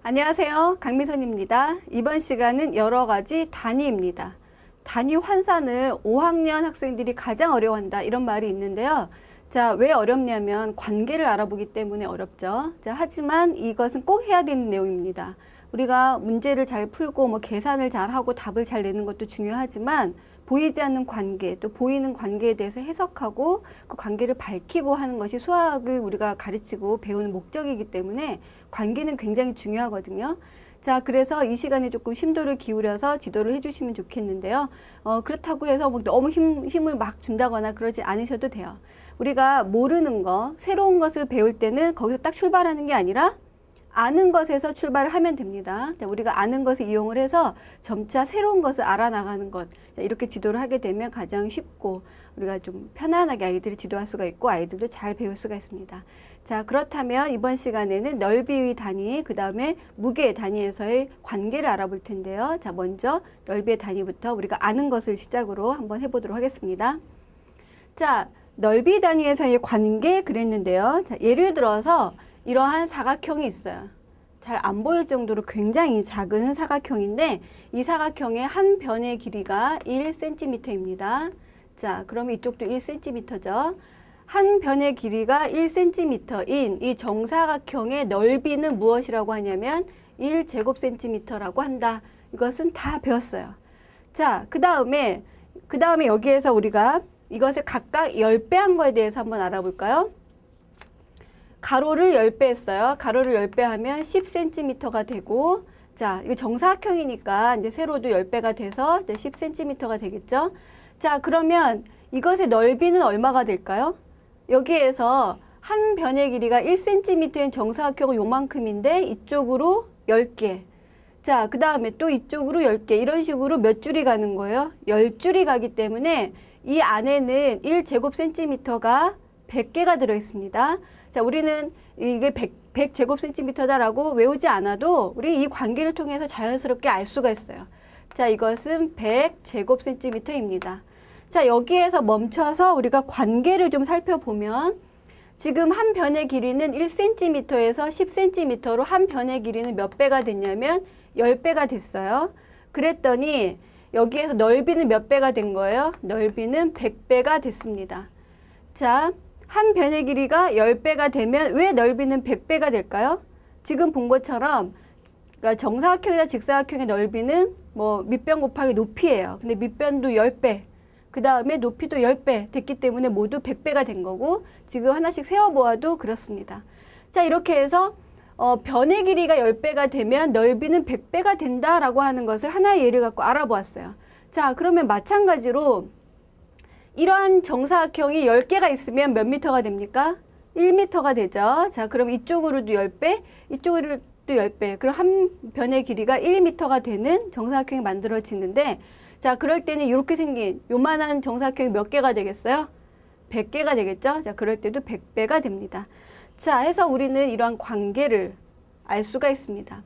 안녕하세요. 강미선입니다. 이번 시간은 여러 가지 단위입니다. 단위 환산은 5학년 학생들이 가장 어려워한다 이런 말이 있는데요. 자, 왜 어렵냐면 관계를 알아보기 때문에 어렵죠. 자, 하지만 이것은 꼭 해야 되는 내용입니다. 우리가 문제를 잘 풀고 계산을 잘 하고 답을 잘 내는 것도 중요하지만 보이지 않는 관계, 또 보이는 관계에 대해서 해석하고 그 관계를 밝히고 하는 것이 수학을 우리가 가르치고 배우는 목적이기 때문에 관계는 굉장히 중요하거든요. 자, 그래서 이 시간에 조금 심도를 기울여서 지도를 해주시면 좋겠는데요. 그렇다고 해서 너무 힘을 막 준다거나 그러지 않으셔도 돼요. 우리가 모르는 거, 새로운 것을 배울 때는 거기서 딱 출발하는 게 아니라 아는 것에서 출발을 하면 됩니다. 우리가 아는 것을 이용을 해서 점차 새로운 것을 알아나가는 것, 이렇게 지도를 하게 되면 가장 쉽고 우리가 좀 편안하게 아이들을 지도할 수가 있고 아이들도 잘 배울 수가 있습니다. 자, 그렇다면 이번 시간에는 넓이의 단위, 그 다음에 무게의 단위에서의 관계를 알아볼 텐데요. 자, 먼저 넓이의 단위부터 우리가 아는 것을 시작으로 한번 해보도록 하겠습니다. 자, 넓이 단위에서의 관계 그랬는데요. 자, 예를 들어서 이러한 사각형이 있어요. 잘 안 보일 정도로 굉장히 작은 사각형인데 이 사각형의 한 변의 길이가 1cm입니다. 자, 그러면 이쪽도 1cm죠. 한 변의 길이가 1cm인 이 정사각형의 넓이는 무엇이라고 하냐면 1제곱cm라고 한다. 이것은 다 배웠어요. 자, 그 다음에 여기에서 우리가 이것을 각각 10배 한 거에 대해서 한번 알아볼까요? 가로를 10배 했어요. 가로를 10배 하면 10cm가 되고, 자, 이거 정사각형이니까 이제 세로도 10배가 돼서 이제 10cm가 되겠죠? 자, 그러면 이것의 넓이는 얼마가 될까요? 여기에서 한 변의 길이가 1cm인 정사각형은 요만큼인데 이쪽으로 10개. 자, 그 다음에 또 이쪽으로 10개. 이런 식으로 몇 줄이 가는 거예요? 10줄이 가기 때문에 이 안에는 1제곱cm가 100개가 들어있습니다. 자, 우리는 이게 100제곱cm다라고 외우지 않아도 우리 이 관계를 통해서 자연스럽게 알 수가 있어요. 자, 이것은 100제곱cm입니다. 자, 여기에서 멈춰서 우리가 관계를 좀 살펴보면 지금 한 변의 길이는 1cm에서 10cm로 한 변의 길이는 몇 배가 됐냐면 10배가 됐어요. 그랬더니 여기에서 넓이는 몇 배가 된 거예요? 넓이는 100배가 됐습니다. 자, 한 변의 길이가 10배가 되면 왜 넓이는 100배가 될까요? 지금 본 것처럼 그러니까 정사각형이나 직사각형의 넓이는 밑변 곱하기 높이예요. 근데 밑변도 10배, 그 다음에 높이도 10배 됐기 때문에 모두 100배가 된 거고 지금 하나씩 세어보아도 그렇습니다. 자, 이렇게 해서 변의 길이가 10배가 되면 넓이는 100배가 된다라고 하는 것을 하나의 예를 갖고 알아보았어요. 자, 그러면 마찬가지로 이러한 정사각형이 10개가 있으면 몇 미터가 됩니까? 1미터가 되죠. 자, 그럼 이쪽으로도 10배, 이쪽으로도 10배. 그럼 한 변의 길이가 1미터가 되는 정사각형이 만들어지는데 자, 그럴 때는 이렇게 생긴 요만한 정사각형이 몇 개가 되겠어요? 100개가 되겠죠? 자, 그럴 때도 100배가 됩니다. 자, 해서 우리는 이러한 관계를 알 수가 있습니다.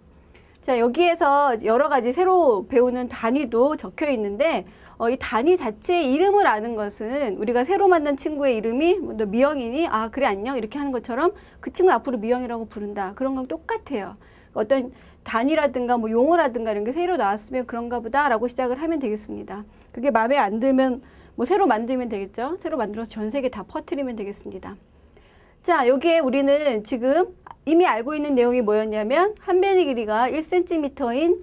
자, 여기에서 여러 가지 새로 배우는 단위도 적혀 있는데 이 단위 자체의 이름을 아는 것은 우리가 새로 만난 친구의 이름이 너 미영이니? 아, 그래, 안녕? 이렇게 하는 것처럼 그 친구 앞으로 미영이라고 부른다. 그런 건 똑같아요. 어떤 단위라든가 용어라든가 이런 게 새로 나왔으면 그런가 보다 라고 시작을 하면 되겠습니다. 그게 마음에 안 들면 새로 만들면 되겠죠. 새로 만들어서 전 세계 다 퍼뜨리면 되겠습니다. 자, 여기에 우리는 지금 이미 알고 있는 내용이 뭐였냐면 한 변의 길이가 1cm인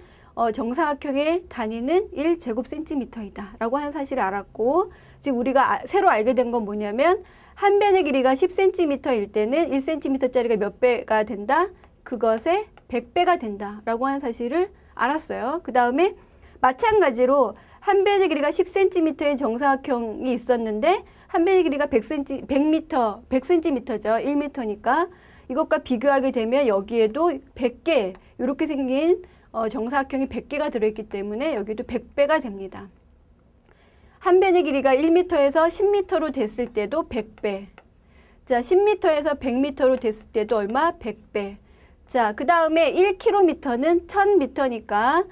정사각형의 단위는 1제곱cm이다 라고 하는 사실을 알았고 지금 우리가 새로 알게 된 건 뭐냐면 한 변의 길이가 10cm일 때는 1cm짜리가 몇 배가 된다? 그것의 100배가 된다 라고 하는 사실을 알았어요. 그 다음에 마찬가지로 한 변의 길이가 10cm의 정사각형이 있었는데 한 변의 길이가 100cm죠. 1m니까 이것과 비교하게 되면 여기에도 100개 이렇게 생긴 정사각형이 100개가 들어있기 때문에 여기도 100배가 됩니다. 한 변의 길이가 1m에서 10m로 됐을 때도 100배. 자, 10m에서 100m로 됐을 때도 얼마? 100배. 자, 그 다음에 1km는 1000m니까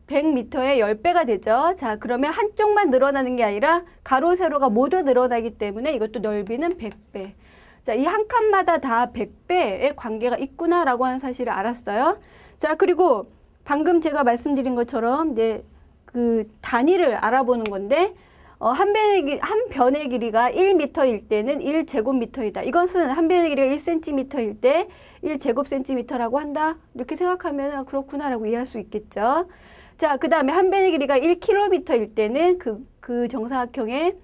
100m에 10배가 되죠. 자, 그러면 한쪽만 늘어나는 게 아니라 가로, 세로가 모두 늘어나기 때문에 이것도 넓이는 100배. 자, 이 한 칸마다 다 100배의 관계가 있구나라고 하는 사실을 알았어요. 자, 그리고 방금 제가 말씀드린 것처럼 이제 그 단위를 알아보는 건데 한 변의 길이가 1m일 때는 1제곱미터이다. 이것은 한 변의 길이가 1cm일 때 1제곱cm라고 한다. 이렇게 생각하면 그렇구나라고 이해할 수 있겠죠. 자, 그 다음에 한 변의 길이가 1km일 때는 그 정사각형의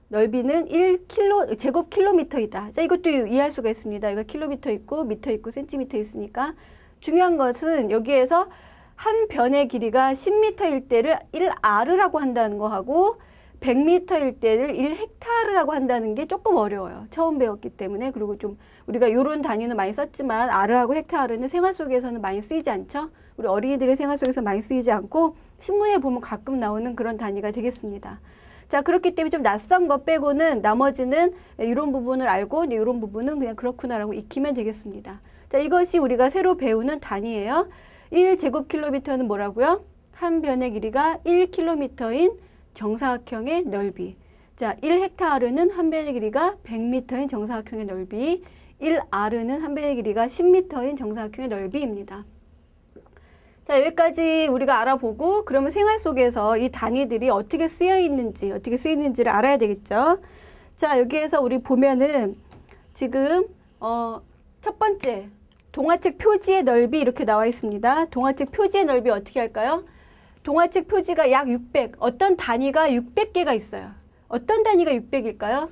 넓이는 1제곱킬로미터이다. 자, 이것도 이해할 수가 있습니다. 이거 킬로미터 있고 미터 있고 센티미터 있으니까 중요한 것은 여기에서 한 변의 길이가 10m일 때를 1R라고 한다는 거하고 100m일 때를 1헥타르라고 한다는 게 조금 어려워요. 처음 배웠기 때문에. 그리고 좀 우리가 이런 단위는 많이 썼지만 R하고 헥타르는 생활 속에서는 많이 쓰이지 않죠. 우리 어린이들의 생활 속에서 많이 쓰이지 않고 신문에 보면 가끔 나오는 그런 단위가 되겠습니다. 자, 그렇기 때문에 좀 낯선 것 빼고는 나머지는 이런 부분을 알고 이런 부분은 그냥 그렇구나라고 익히면 되겠습니다. 자, 이것이 우리가 새로 배우는 단위예요. 1제곱킬로미터는 뭐라고요? 한 변의 길이가 1km인 정사각형의 넓이. 자, 1헥타르는 한 변의 길이가 100m인 정사각형의 넓이. 1R는 한 변의 길이가 10m인 정사각형의 넓이입니다. 자, 여기까지 우리가 알아보고 그러면 생활 속에서 이 단위들이 어떻게 쓰여 있는지를 알아야 되겠죠. 자, 여기에서 우리 보면은 지금 첫 번째 동화책 표지의 넓이 이렇게 나와 있습니다. 동화책 표지의 넓이 어떻게 할까요? 동화책 표지가 약 600, 어떤 단위가 600개가 있어요. 어떤 단위가 600일까요?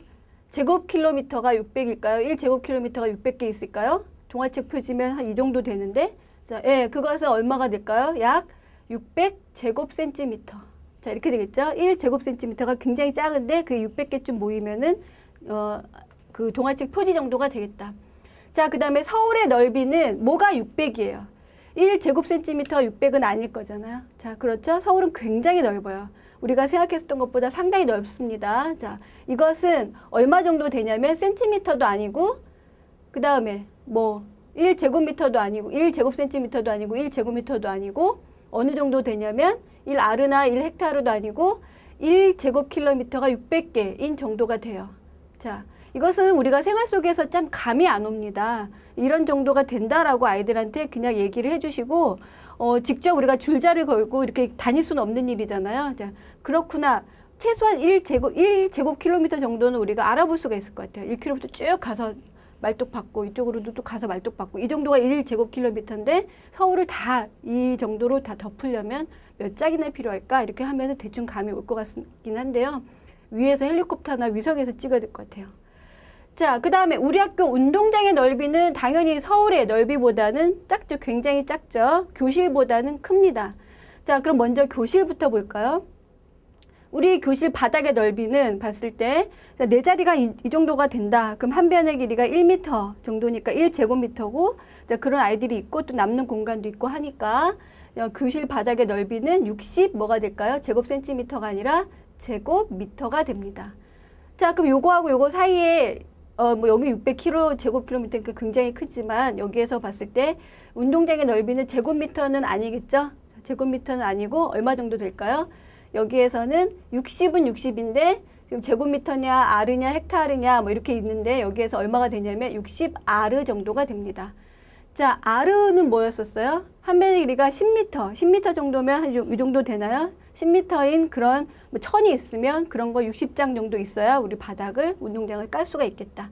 제곱킬로미터가 600일까요? 1제곱킬로미터가 600개 있을까요? 동화책 표지면 한 이 정도 되는데, 자, 예, 그것은 얼마가 될까요? 약 600제곱센티미터. 자, 이렇게 되겠죠? 1제곱센티미터가 굉장히 작은데 그 600개쯤 모이면은 그 동화책 표지 정도가 되겠다. 자, 그 다음에 서울의 넓이는 뭐가 600이에요? 1제곱센티미터가 600은 아닐 거잖아요. 자, 그렇죠? 서울은 굉장히 넓어요. 우리가 생각했던 것보다 상당히 넓습니다. 자, 이것은 얼마 정도 되냐면 센티미터도 아니고 그 다음에 뭐 1제곱미터도 아니고 1제곱센티미터도 아니고 1제곱미터도 아니고 어느 정도 되냐면 1R나 1헥타르도 아니고 1제곱킬로미터가 600개인 정도가 돼요. 자, 이것은 우리가 생활 속에서 참 감이 안 옵니다. 이런 정도가 된다라고 아이들한테 그냥 얘기를 해주시고 직접 우리가 줄자를 걸고 이렇게 다닐 수는 없는 일이잖아요. 자, 그렇구나. 최소한 1제곱킬로미터 정도는 우리가 알아볼 수가 있을 것 같아요. 1km 쭉 가서 말뚝 받고 이쪽으로도 또 가서 말뚝 받고 이 정도가 1제곱킬로미터인데 서울을 다 이 정도로 다 덮으려면 몇 짝이나 필요할까? 이렇게 하면 대충 감이 올 것 같긴 한데요. 위에서 헬리콥터나 위성에서 찍어야 될 것 같아요. 자, 그 다음에 우리 학교 운동장의 넓이는 당연히 서울의 넓이보다는 작죠. 굉장히 작죠. 교실보다는 큽니다. 자, 그럼 먼저 교실부터 볼까요? 우리 교실 바닥의 넓이는 봤을 때 네 자리가 이 정도가 된다. 그럼 한 변의 길이가 1m 정도니까 1제곱미터고 자, 그런 아이들이 있고 또 남는 공간도 있고 하니까 교실 바닥의 넓이는 60 뭐가 될까요? 제곱센티미터가 아니라 제곱미터가 됩니다. 자, 그럼 요거하고 요거 사이에 뭐 여기 600km 제곱킬로미터니까 굉장히 크지만 여기에서 봤을 때 운동장의 넓이는 제곱미터는 아니겠죠? 제곱미터는 아니고 얼마 정도 될까요? 여기에서는 60은 60인데 지금 제곱미터냐 R이냐 헥타르냐 뭐 이렇게 있는데 여기에서 얼마가 되냐면 60R 정도가 됩니다. 자, R는 뭐였었어요? 한 변의 길이가 10m 정도면 한 이 정도 되나요? 10m인 그런 뭐 천이 있으면 그런 거 60장 정도 있어야 우리 바닥을 운동장을 깔 수가 있겠다.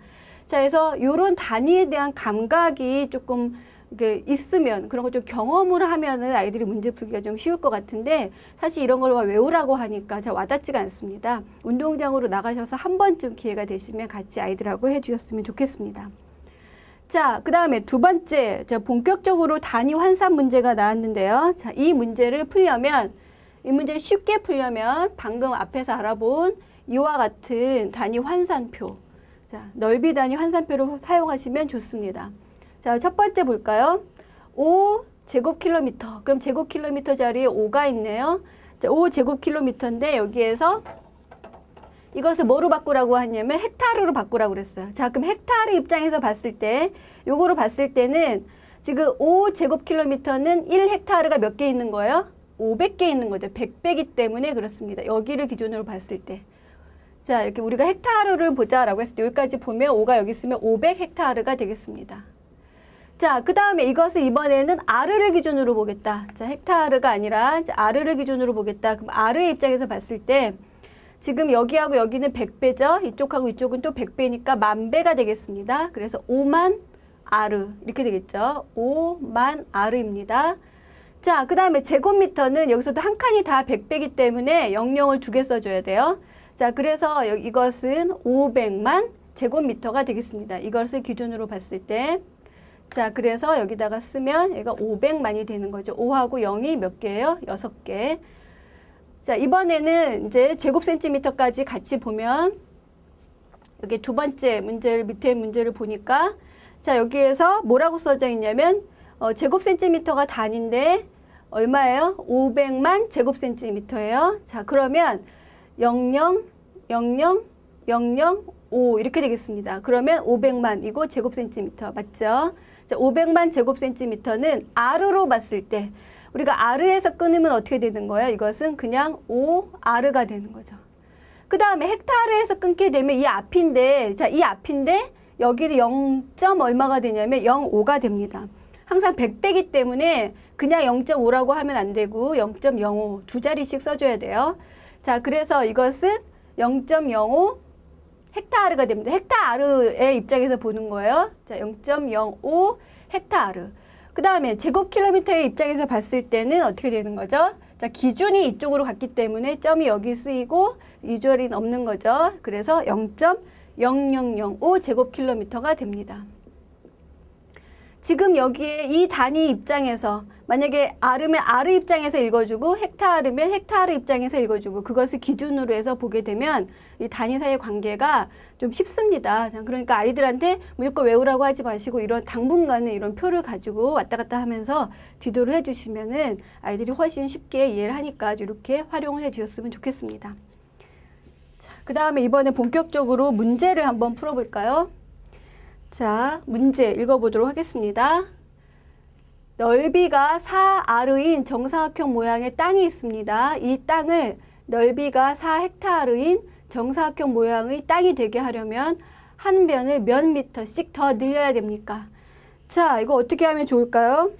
자, 그래서 이런 단위에 대한 감각이 조금 이게 있으면 그런 거 좀 경험을 하면은 아이들이 문제 풀기가 좀 쉬울 것 같은데 사실 이런 걸 외우라고 하니까 잘 와닿지가 않습니다. 운동장으로 나가셔서 한 번쯤 기회가 되시면 같이 아이들하고 해주셨으면 좋겠습니다. 자, 그 다음에 두 번째, 자, 본격적으로 단위 환산 문제가 나왔는데요. 자, 이 문제를 풀려면 이 문제 쉽게 풀려면 방금 앞에서 알아본 이와 같은 단위 환산표, 자, 넓이 단위 환산표를 사용하시면 좋습니다. 자, 첫 번째 볼까요? 5제곱킬로미터. 그럼 제곱킬로미터 자리에 5가 있네요. 자, 5제곱킬로미터인데 여기에서 이것을 뭐로 바꾸라고 하냐면 헥타르로 바꾸라고 그랬어요. 자, 그럼 헥타르 입장에서 봤을 때 요거로 봤을 때는 지금 5제곱킬로미터는 1헥타르가 몇 개 있는 거예요? 500개 있는 거죠. 100배이기 때문에 그렇습니다. 여기를 기준으로 봤을 때. 자, 이렇게 우리가 헥타르를 보자라고 했을 때 여기까지 보면 5가 여기 있으면 500헥타르가 되겠습니다. 자, 그 다음에 이것을 이번에는 아르를 기준으로 보겠다. 자, 헥타르가 아니라 이제 아르를 기준으로 보겠다. 그럼 아르의 입장에서 봤을 때 지금 여기하고 여기는 100배죠. 이쪽하고 이쪽은 또 100배니까 10,000배가 되겠습니다. 그래서 5만 아르 이렇게 되겠죠. 5만 아르입니다. 자, 그 다음에 제곱미터는 여기서도 한 칸이 다 100배이기 때문에 00을 2개 써줘야 돼요. 자, 그래서 이것은 500만 제곱미터가 되겠습니다. 이것을 기준으로 봤을 때. 자, 그래서 여기다가 쓰면 얘가 500만이 되는 거죠. 5하고 0이 몇 개예요? 6개. 자, 이번에는 이제 제곱센티미터까지 같이 보면 여기 두 번째 문제를 밑에 문제를 보니까 자, 여기에서 뭐라고 써져 있냐면 제곱센티미터가 단위인데 얼마예요? 500만 제곱센티미터예요. 자, 그러면 00, 00, 00, 5 이렇게 되겠습니다. 그러면 500만이고 제곱센티미터 맞죠? 자, 500만 제곱센티미터는 R로 봤을 때 우리가 R에서 끊으면 어떻게 되는 거예요? 이것은 그냥 5R가 되는 거죠. 그 다음에 헥타르에서 끊게 되면 이 앞인데 자, 이 앞인데 여기도 0. 얼마가 되냐면 0.5가 됩니다. 항상 100배이기 때문에 그냥 0.5라고 하면 안 되고 0.05 두 자리씩 써줘야 돼요. 자, 그래서 이것은 0.05 헥타르가 됩니다. 헥타르의 입장에서 보는 거예요. 자, 0.05 헥타르. 그 다음에 제곱킬로미터의 입장에서 봤을 때는 어떻게 되는 거죠? 자, 기준이 이쪽으로 갔기 때문에 점이 여기 쓰이고 이 자리는 없는 거죠. 그래서 0.0005 제곱킬로미터가 됩니다. 지금 여기에 이 단위 입장에서 만약에 R면 R 입장에서 읽어주고 헥타르면 헥타르 입장에서 읽어주고 그것을 기준으로 해서 보게 되면 이 단위 사이의 관계가 좀 쉽습니다. 그러니까 아이들한테 무조건 외우라고 하지 마시고 이런 당분간은 이런 표를 가지고 왔다 갔다 하면서 지도를 해주시면은 아이들이 훨씬 쉽게 이해를 하니까 이렇게 활용을 해주셨으면 좋겠습니다. 그 다음에 이번에 본격적으로 문제를 한번 풀어볼까요? 자, 문제 읽어보도록 하겠습니다. 넓이가 4R인 정사각형 모양의 땅이 있습니다. 이 땅을 넓이가 4헥타르인 정사각형 모양의 땅이 되게 하려면 한 변을 몇 미터씩 더 늘려야 됩니까? 자, 이거 어떻게 하면 좋을까요?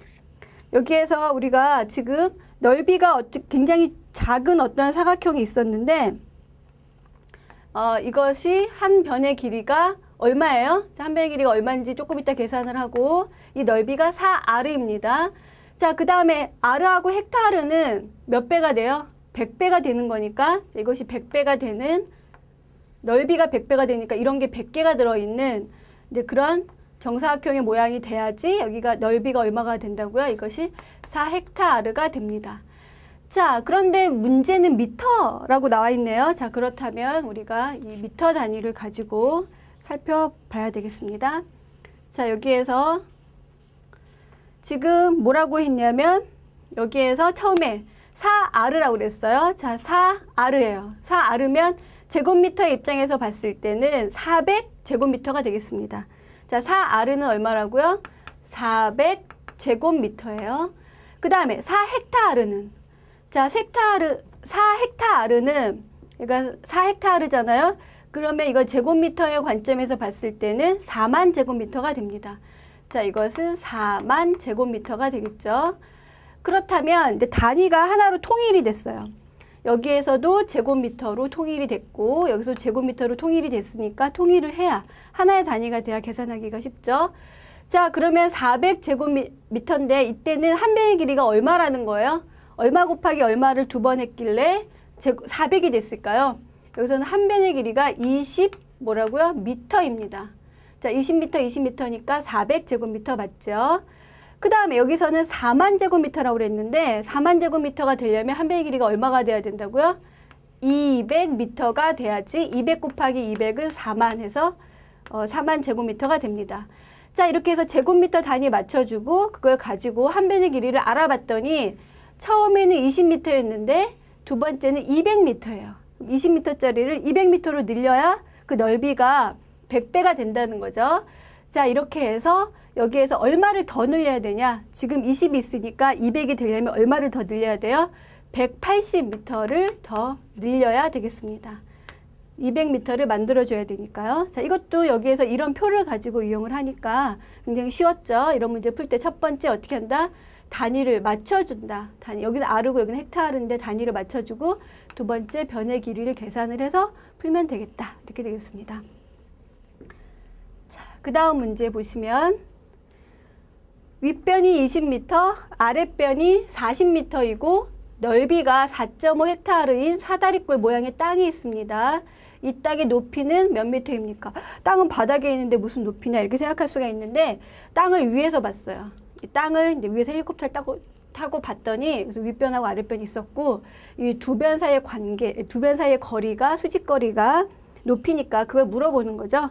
여기에서 우리가 지금 넓이가 굉장히 작은 어떤 사각형이 있었는데 이것이 한 변의 길이가 얼마예요? 자, 한 변의 길이가 얼마인지 조금 이따 계산을 하고 이 넓이가 4R입니다. 자, 그 다음에 R하고 헥타르는 몇 배가 돼요? 100배가 되는 거니까 이것이 100배가 되는 넓이가 100배가 되니까 이런 게 100개가 들어있는 이제 그런 정사각형의 모양이 돼야지 여기가 넓이가 얼마가 된다고요? 이것이 4헥타르가 됩니다. 자, 그런데 문제는 미터라고 나와 있네요. 자, 그렇다면 우리가 이 미터 단위를 가지고 살펴봐야 되겠습니다. 자, 여기에서 지금 뭐라고 했냐면 여기에서 처음에 4R라고 그랬어요. 자, 4R예요. 4R면 제곱미터의 입장에서 봤을 때는 400제곱미터가 되겠습니다. 자, 4R는 얼마라고요? 400제곱미터예요. 그 다음에 4헥타르는 자, 4헥타르는 그러니까 4헥타르잖아요. 그러면 이거 제곱미터의 관점에서 봤을 때는 4만 제곱미터가 됩니다. 자, 이것은 4만 제곱미터가 되겠죠. 그렇다면 이제 단위가 하나로 통일이 됐어요. 여기에서도 제곱미터로 통일이 됐고 여기서 제곱미터로 통일이 됐으니까 통일을 해야 하나의 단위가 돼야 계산하기가 쉽죠. 자, 그러면 400제곱미터인데 이때는 한 변의 길이가 얼마라는 거예요? 얼마 곱하기 얼마를 두 번 했길래 400이 됐을까요? 여기서는 한 변의 길이가 20 미터입니다. 자, 20m, 20m니까 400제곱미터 맞죠? 그 다음에 여기서는 4만 제곱미터라고 그랬는데 4만 제곱미터가 되려면 한 변의 길이가 얼마가 돼야 된다고요? 200m가 돼야지 200 곱하기 200은 4만 해서 4만 제곱미터가 됩니다. 자, 이렇게 해서 제곱미터 단위 맞춰주고 그걸 가지고 한 변의 길이를 알아봤더니 처음에는 20m였는데 두 번째는 200m예요. 20m짜리를 200m로 늘려야 그 넓이가 100배가 된다는 거죠. 자, 이렇게 해서 여기에서 얼마를 더 늘려야 되냐? 지금 20이 있으니까 200이 되려면 얼마를 더 늘려야 돼요? 180m를 더 늘려야 되겠습니다. 200m를 만들어줘야 되니까요. 자, 이것도 여기에서 이런 표를 가지고 이용을 하니까 굉장히 쉬웠죠. 이런 문제 풀 때 첫 번째 어떻게 한다? 단위를 맞춰준다. 여기는 R고 여기는 헥타르인데 단위를 맞춰주고 두 번째 변의 길이를 계산을 해서 풀면 되겠다. 이렇게 되겠습니다. 자, 그 다음 문제 보시면 윗변이 20m, 아랫변이 40m이고 넓이가 4.5 헥타르인 사다리꼴 모양의 땅이 있습니다. 이 땅의 높이는 몇 미터입니까? 땅은 바닥에 있는데 무슨 높이냐 이렇게 생각할 수가 있는데 땅을 위에서 봤어요. 이 땅을 이제 위에서 헬리콥터를 타고 봤더니 윗변하고 아랫변이 있었고 이 두 변 사이의 관계, 두 변 사이의 거리가 수직거리가 높이니까 그걸 물어보는 거죠.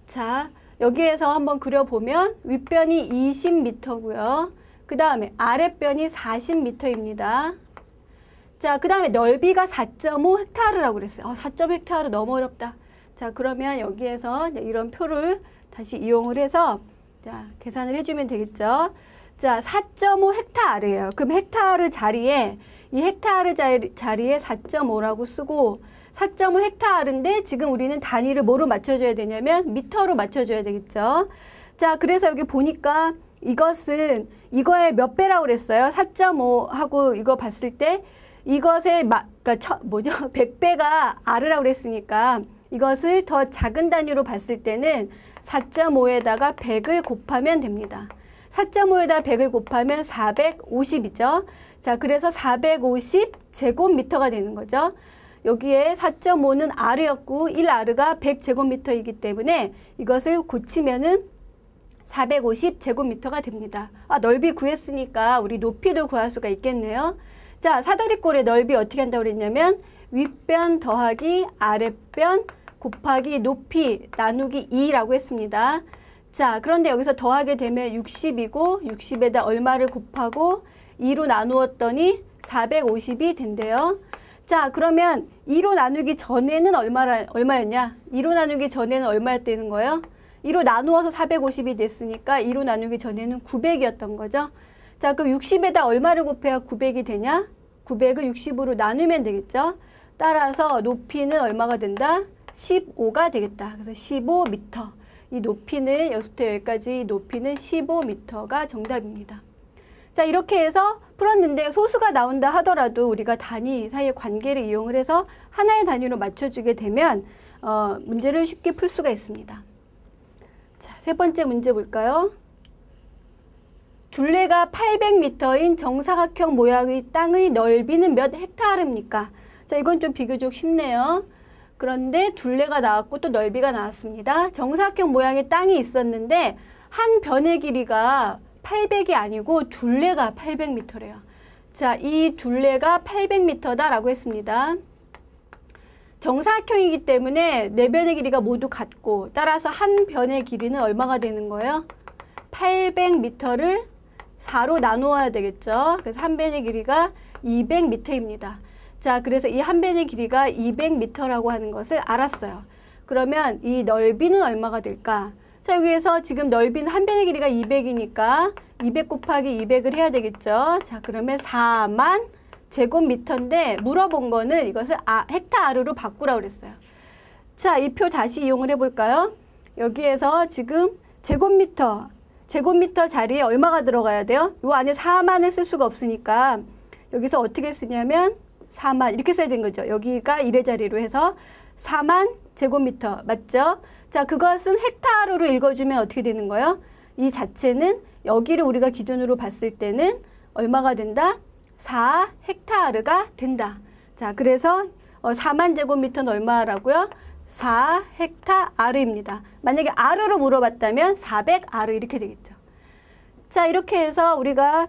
자, 여기에서 한번 그려보면 윗변이 20m고요. 그 다음에 아랫변이 40m입니다. 자, 그 다음에 넓이가 4.5 헥타르라고 그랬어요. 4.5 헥타르 너무 어렵다. 자, 그러면 여기에서 이런 표를 다시 이용을 해서 자, 계산을 해주면 되겠죠. 자, 4.5 헥타르예요. 그럼 헥타르 자리에 이 헥타르 자리에 4.5라고 쓰고 4.5 헥타르인데 지금 우리는 단위를 뭐로 맞춰줘야 되냐면 미터로 맞춰줘야 되겠죠. 자, 그래서 여기 보니까 이것은 이거의 몇 배라고 그랬어요? 4.5하고 이거 봤을 때 이것의 그러니까 100배가 R라고 그랬으니까 이것을 더 작은 단위로 봤을 때는 4.5에다가 100을 곱하면 됩니다. 4.5에다가 100을 곱하면 450이죠. 자, 그래서 450 제곱미터가 되는 거죠. 여기에 4.5는 R이었고 1R가 100제곱미터이기 때문에 이것을 고치면은 450 제곱미터가 됩니다. 넓이 구했으니까 우리 높이도 구할 수가 있겠네요. 자, 사다리꼴의 넓이 어떻게 한다고 그랬냐면 윗변 더하기 아랫변 곱하기 높이 나누기 2라고 했습니다. 자, 그런데 여기서 더하게 되면 60이고 60에다 얼마를 곱하고 2로 나누었더니 450이 된대요. 자, 그러면 2로 나누기 전에는 얼마였냐? 2로 나누기 전에는 얼마였다는 거예요? 2로 나누어서 450이 됐으니까 2로 나누기 전에는 900이었던 거죠. 자, 그럼 60에다 얼마를 곱해야 900이 되냐? 900을 60으로 나누면 되겠죠. 따라서 높이는 얼마가 된다? 15가 되겠다. 그래서 15m. 이 높이는 여기서부터 여기까지 높이는 15m가 정답입니다. 자, 이렇게 해서 풀었는데 소수가 나온다 하더라도 우리가 단위 사이의 관계를 이용을 해서 하나의 단위로 맞춰주게 되면 문제를 쉽게 풀 수가 있습니다. 자, 세 번째 문제 볼까요? 둘레가 800m인 정사각형 모양의 땅의 넓이는 몇 헥타르입니까? 자, 이건 좀 비교적 쉽네요. 그런데 둘레가 나왔고 또 넓이가 나왔습니다. 정사각형 모양의 땅이 있었는데 한 변의 길이가 800이 아니고 둘레가 800m래요. 자, 이 둘레가 800m다라고 했습니다. 정사각형이기 때문에 네 변의 길이가 모두 같고 따라서 한 변의 길이는 얼마가 되는 거예요? 800m를 4로 나누어야 되겠죠. 그래서 한 변의 길이가 200m입니다. 자, 그래서 이 한 변의 길이가 200m라고 하는 것을 알았어요. 그러면 이 넓이는 얼마가 될까? 자, 여기에서 지금 넓이는 한 변의 길이가 200이니까 200 곱하기 200을 해야 되겠죠. 자, 그러면 4만 제곱미터인데 물어본 거는 이것을 헥타르로 바꾸라고 그랬어요. 자, 이 표 다시 이용을 해볼까요? 여기에서 지금 제곱미터 자리에 얼마가 들어가야 돼요? 이 안에 4만을 쓸 수가 없으니까 여기서 어떻게 쓰냐면 4만 이렇게 써야 되는 거죠. 여기가 1의 자리로 해서 4만 제곱미터 맞죠? 자, 그것은 헥타르로 읽어주면 어떻게 되는 거예요? 이 자체는 여기를 우리가 기준으로 봤을 때는 얼마가 된다? 4 헥타르가 된다. 자, 그래서 4만 제곱미터는 얼마라고요? 4 헥타르입니다. 만약에 R로 물어봤다면 400R 이렇게 되겠죠. 자, 이렇게 해서 우리가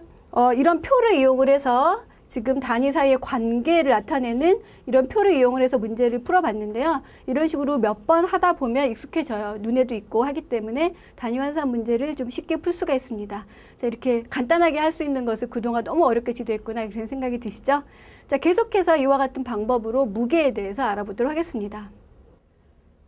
이런 표를 이용을 해서 지금 단위 사이의 관계를 나타내는 이런 표를 이용을 해서 문제를 풀어봤는데요. 이런 식으로 몇 번 하다 보면 익숙해져요. 눈에도 있고 하기 때문에 단위 환산 문제를 좀 쉽게 풀 수가 있습니다. 자, 이렇게 간단하게 할 수 있는 것을 그동안 너무 어렵게 지도했구나 그런 생각이 드시죠? 자, 계속해서 이와 같은 방법으로 무게에 대해서 알아보도록 하겠습니다.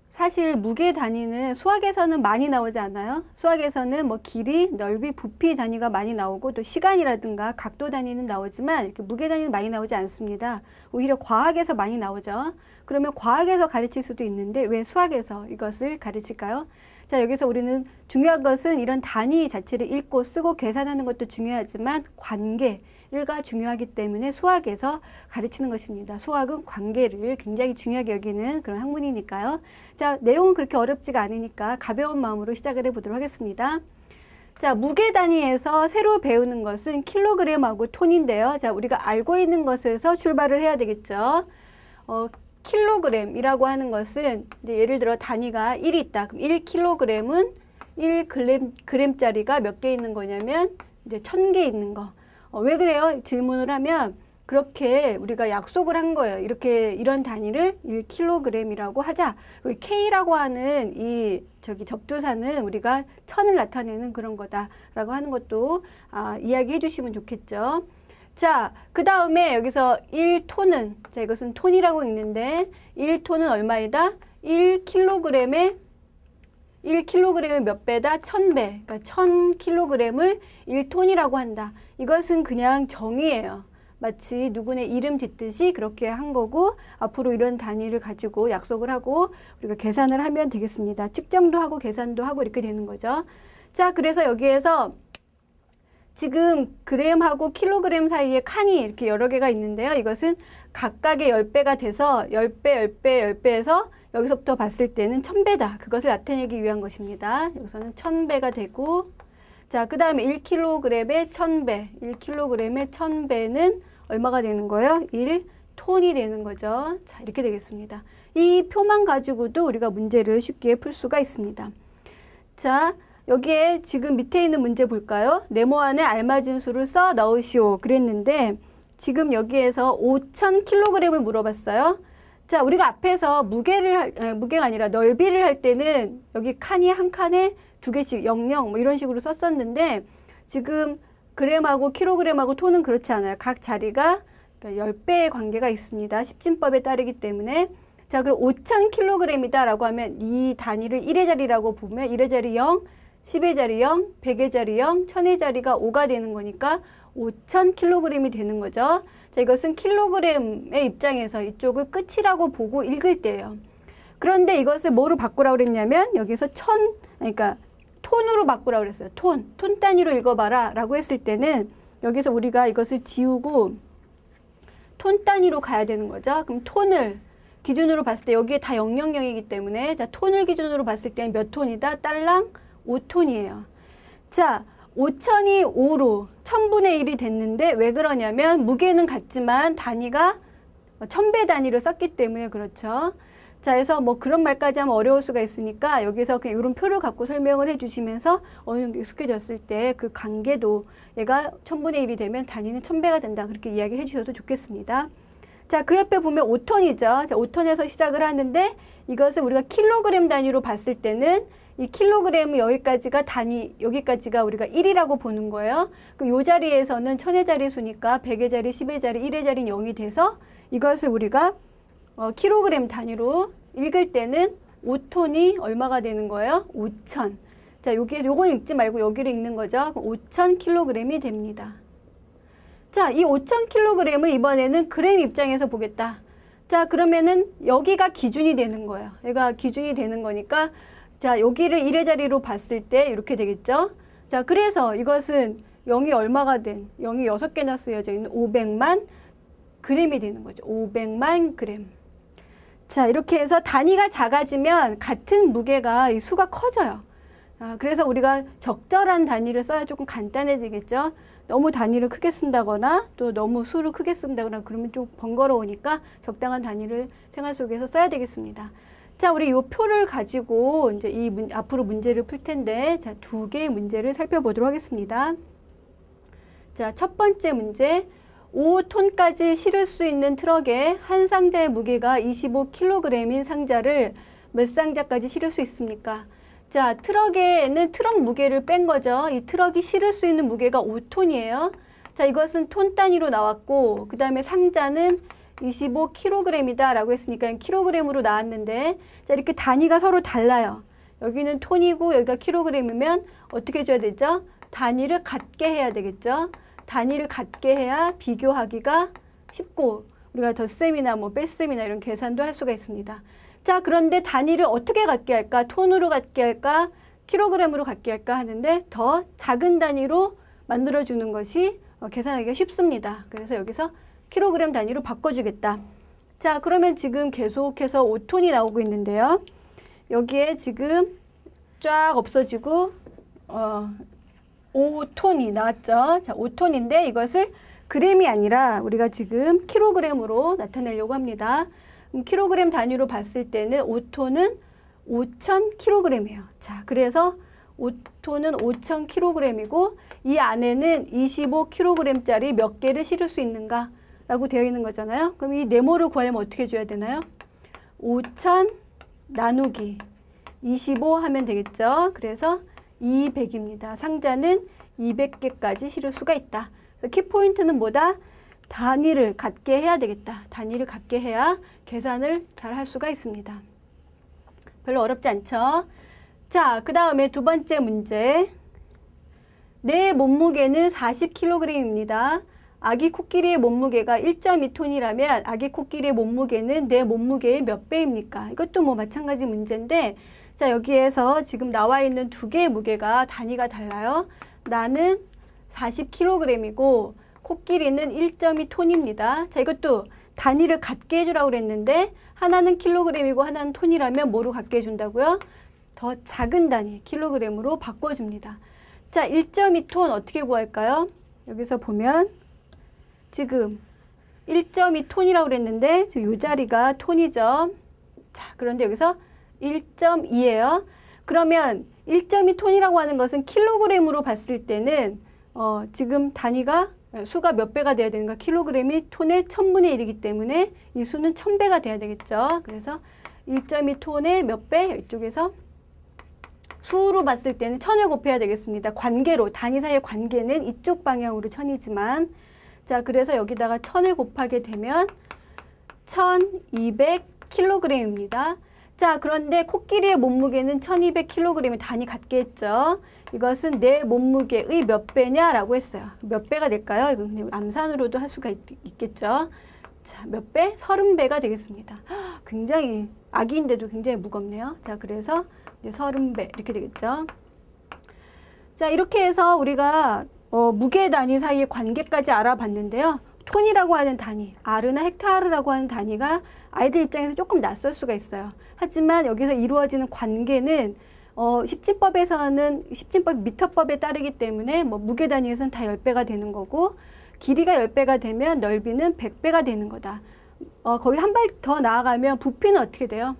사실 무게 단위는 수학에서는 많이 나오지 않아요? 수학에서는 뭐 길이, 넓이, 부피 단위가 많이 나오고 또 시간이라든가 각도 단위는 나오지만 이렇게 무게 단위는 많이 나오지 않습니다. 오히려 과학에서 많이 나오죠. 그러면 과학에서 가르칠 수도 있는데 왜 수학에서 이것을 가르칠까요? 자, 여기서 우리는 중요한 것은 이런 단위 자체를 읽고 쓰고 계산하는 것도 중요하지만 관계가 중요하기 때문에 수학에서 가르치는 것입니다. 수학은 관계를 굉장히 중요하게 여기는 그런 학문이니까요. 자, 내용은 그렇게 어렵지가 않으니까 가벼운 마음으로 시작을 해보도록 하겠습니다. 자, 무게 단위에서 새로 배우는 것은 킬로그램하고 톤인데요. 자, 우리가 알고 있는 것에서 출발을 해야 되겠죠. 킬로그램이라고 하는 것은 이제 예를 들어 단위가 1이 있다. 그럼 1kg은 1g짜리가 몇 개 있는 거냐면 이제 1000개 있는 거. 왜 그래요? 질문을 하면 그렇게 우리가 약속을 한 거예요. 이렇게 이런 단위를 1kg이라고 하자. K라고 하는 이 접두사는 우리가 천을 나타내는 그런 거다라고 하는 것도 이야기해 주시면 좋겠죠. 자, 그 다음에 여기서 1톤은, 자, 이것은 톤이라고 읽는데 1톤은 얼마이다? 1kg의 몇 배다? 1000배. 그러니까 1000kg을 1톤이라고 한다. 이것은 그냥 정의예요. 마치 누구네 이름 짓듯이 그렇게 한 거고 앞으로 이런 단위를 가지고 약속을 하고 우리가 계산을 하면 되겠습니다. 측정도 하고 계산도 하고 이렇게 되는 거죠. 자, 그래서 여기에서 지금 그램하고 킬로그램 사이에 칸이 이렇게 여러 개가 있는데요. 이것은 각각의 10배가 돼서 10배, 10배, 10배에서 여기서부터 봤을 때는 1000배다. 그것을 나타내기 위한 것입니다. 여기서는 1000배가 되고 자, 그 다음에 1kg에 1000배, 1kg에 1000배는 얼마가 되는 거예요? 1톤이 되는 거죠. 자, 이렇게 되겠습니다. 이 표만 가지고도 우리가 문제를 쉽게 풀 수가 있습니다. 자, 여기에 지금 밑에 있는 문제 볼까요? 네모 안에 알맞은 수를 써 넣으시오. 그랬는데 지금 여기에서 5000kg을 물어봤어요. 자, 우리가 앞에서 무게가 아니라 넓이를 할 때는 여기 칸이 한 칸에 2개씩 00 뭐 이런 식으로 썼었는데 지금 그램하고 킬로그램하고 톤은 그렇지 않아요. 각 자리가 10배의 관계가 있습니다. 십진법에 따르기 때문에 자, 그럼 5000kg이다 라고 하면 이 단위를 1의 자리라고 보면 1의 자리 0, 10의 자리 0, 100의 자리 0, 1000의 자리가 5가 되는 거니까 5000kg이 되는 거죠. 자, 이것은 킬로그램의 입장에서 이쪽을 끝이라고 보고 읽을 때예요. 그런데 이것을 뭐로 바꾸라고 그랬냐면 여기서 그러니까 톤으로 바꾸라고 그랬어요. 톤 단위로 읽어봐라 라고 했을 때는 여기서 우리가 이것을 지우고 톤 단위로 가야 되는 거죠. 그럼 톤을 기준으로 봤을 때 여기에 다 000이기 때문에 자, 톤을 기준으로 봤을 때는 몇 톤이다? 딸랑 5톤이에요. 자, 5000이 5로 1000분의 1이 됐는데 왜 그러냐면 무게는 같지만 단위가 1000배 단위로 썼기 때문에 그렇죠. 자, 그래서 뭐 그런 말까지 하면 어려울 수가 있으니까 여기서 그냥 이런 표를 갖고 설명을 해주시면서 어느 정도 익숙해졌을 때 그 관계도 얘가 1000분의 1이 되면 단위는 1000배가 된다. 그렇게 이야기를 해주셔도 좋겠습니다. 자, 그 옆에 보면 5톤이죠. 자, 5톤에서 시작을 하는데 이것을 우리가 킬로그램 단위로 봤을 때는 이 킬로그램은 여기까지가 여기까지가 우리가 1이라고 보는 거예요. 그 요 자리에서는 1000의 자리 수니까 100의 자리, 10의 자리, 1의 자리 0이 돼서 이것을 우리가 킬로그램 단위로 읽을 때는 5톤이 얼마가 되는 거예요? 5000. 자, 요건 읽지 말고 여기를 읽는 거죠. 5000kg이 됩니다. 자, 이 5000kg을 이번에는 그램 입장에서 보겠다. 자, 그러면은 여기가 기준이 되는 거예요. 얘가 기준이 되는 거니까 자, 여기를 1의 자리로 봤을 때 이렇게 되겠죠. 자, 그래서 이것은 0이 얼마가 된 0이 6개나 쓰여져 있는 500만 그램이 되는 거죠. 500만 그램. 자, 이렇게 해서 단위가 작아지면 같은 무게가 이 수가 커져요. 그래서 우리가 적절한 단위를 써야 조금 간단해지겠죠. 너무 단위를 크게 쓴다거나 또 너무 수를 크게 쓴다거나 그러면 좀 번거로우니까 적당한 단위를 생활 속에서 써야 되겠습니다. 자, 우리 이 표를 가지고 이제 앞으로 문제를 풀 텐데 자, 2개의 문제를 살펴보도록 하겠습니다. 자, 첫 번째 문제. 5톤까지 실을 수 있는 트럭에 한 상자의 무게가 25kg인 상자를 몇 상자까지 실을 수 있습니까? 자, 트럭에는 트럭 무게를 뺀 거죠. 이 트럭이 실을 수 있는 무게가 5톤이에요. 자, 이것은 톤 단위로 나왔고 그 다음에 상자는 25kg이다 라고 했으니까 킬로그램으로 나왔는데, 자, 이렇게 단위가 서로 달라요. 여기는 톤이고 여기가 킬로그램이면 어떻게 해줘야 되죠? 단위를 같게 해야 되겠죠? 단위를 같게 해야 비교하기가 쉽고 우리가 덧셈이나 뭐 뺄셈이나 이런 계산도 할 수가 있습니다. 자, 그런데 단위를 어떻게 갖게 할까? 톤으로 갖게 할까? 킬로그램으로 갖게 할까 하는데 더 작은 단위로 만들어주는 것이 계산하기가 쉽습니다. 그래서 여기서 킬로그램 단위로 바꿔주겠다. 자, 그러면 지금 계속해서 5톤이 나오고 있는데요. 여기에 지금 쫙 없어지고 5톤이 나왔죠. 자, 5톤인데 이것을 그램이 아니라 우리가 지금 킬로그램으로 나타내려고 합니다. 킬로그램 단위로 봤을 때는 5톤은 5,000kg이에요. 자, 그래서 5톤은 5,000kg이고 이 안에는 25kg짜리 몇 개를 실을 수 있는가 라고 되어 있는 거잖아요. 그럼 이 네모를 구하려면 어떻게 해줘야 되나요? 5,000 나누기 25 하면 되겠죠. 그래서 200입니다. 상자는 200개까지 실을 수가 있다. 키포인트는 뭐다? 단위를 갖게 해야 되겠다. 단위를 갖게 해야 계산을 잘 할 수가 있습니다. 별로 어렵지 않죠? 자, 그 다음에 두 번째 문제. 내 몸무게는 40kg입니다. 아기 코끼리의 몸무게가 1.2톤이라면 아기 코끼리의 몸무게는 내 몸무게의 몇 배입니까? 이것도 뭐 마찬가지 문제인데, 자, 여기에서 지금 나와 있는 두 개의 무게가 단위가 달라요. 나는 40kg이고 코끼리는 1.2톤입니다. 자, 이것도 단위를 같게 해주라고 그랬는데 하나는 킬로그램이고 하나는 톤이라면 뭐로 갖게 해준다고요? 더 작은 단위, 킬로그램으로 바꿔줍니다. 자, 1.2톤 어떻게 구할까요? 여기서 보면 지금 1.2톤이라고 그랬는데 지금 이 자리가 톤이죠. 자, 그런데 여기서 1.2예요. 그러면 1.2톤이라고 하는 것은 킬로그램으로 봤을 때는 지금 단위가 수가 몇 배가 돼야 되는가? 킬로그램이 톤의 1000분의 1이기 때문에 이 수는 1000배가 돼야 되겠죠. 그래서 1.2톤의 몇 배? 이쪽에서 수로 봤을 때는 1000을 곱해야 되겠습니다. 관계로, 단위 사이의 관계는 이쪽 방향으로 1000이지만, 자, 그래서 여기다가 1000을 곱하게 되면 1200kg입니다. 자, 그런데 코끼리의 몸무게는 1200kg이 단위 같게 했죠. 이것은 내 몸무게의 몇 배냐라고 했어요. 몇 배가 될까요? 이건 그냥 암산으로도 할 수가 있겠죠. 자, 몇 배? 30배가 되겠습니다. 굉장히 아기인데도 굉장히 무겁네요. 자, 그래서 이제 30배 이렇게 되겠죠. 자, 이렇게 해서 우리가 무게 단위 사이의 관계까지 알아봤는데요. 톤이라고 하는 단위, 아르나 헥타르라고 하는 단위가 아이들 입장에서 조금 낯설 수가 있어요. 하지만 여기서 이루어지는 관계는 십진법 미터법에 따르기 때문에 뭐 무게 단위에서는 다 10배가 되는 거고, 길이가 10배가 되면 넓이는 100배가 되는 거다. 거기 한 발 더 나아가면 부피는 어떻게 돼요?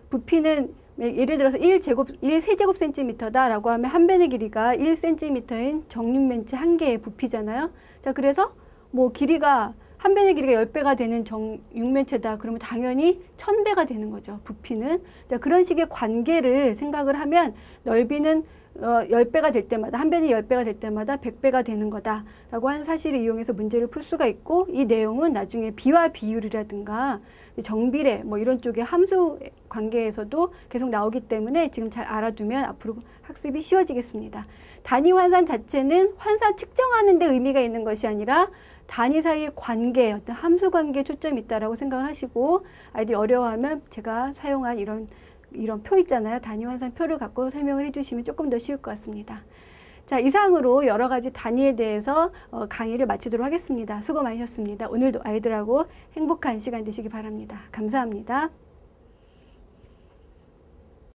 부피는 예를 들어서 1세제곱센티미터다 라고 하면 한 변의 길이가 1cm인 정육면체 한 개의 부피잖아요. 자, 그래서 뭐 길이가 한 변의 길이가 10배가 되는 정육면체다. 그러면 당연히 1000배가 되는 거죠. 부피는. 자, 그런 식의 관계를 생각을 하면 넓이는 10배가 될 때마다, 한 변이 10배가 될 때마다 100배가 되는 거다 라고 하는 사실을 이용해서 문제를 풀 수가 있고, 이 내용은 나중에 비와 비율이라든가 정비례 뭐 이런 쪽의 함수 관계에서도 계속 나오기 때문에 지금 잘 알아두면 앞으로 학습이 쉬워지겠습니다. 단위 환산 자체는 환산 측정하는 데 의미가 있는 것이 아니라 단위 사이의 관계, 어떤 함수 관계에 초점이 있다라고 생각을 하시고, 아이들이 어려워하면 제가 사용한 이런 표 있잖아요. 단위 환산 표를 갖고 설명을 해주시면 조금 더 쉬울 것 같습니다. 자, 이상으로 여러 가지 단위에 대해서 강의를 마치도록 하겠습니다. 수고 많으셨습니다. 오늘도 아이들하고 행복한 시간 되시기 바랍니다. 감사합니다.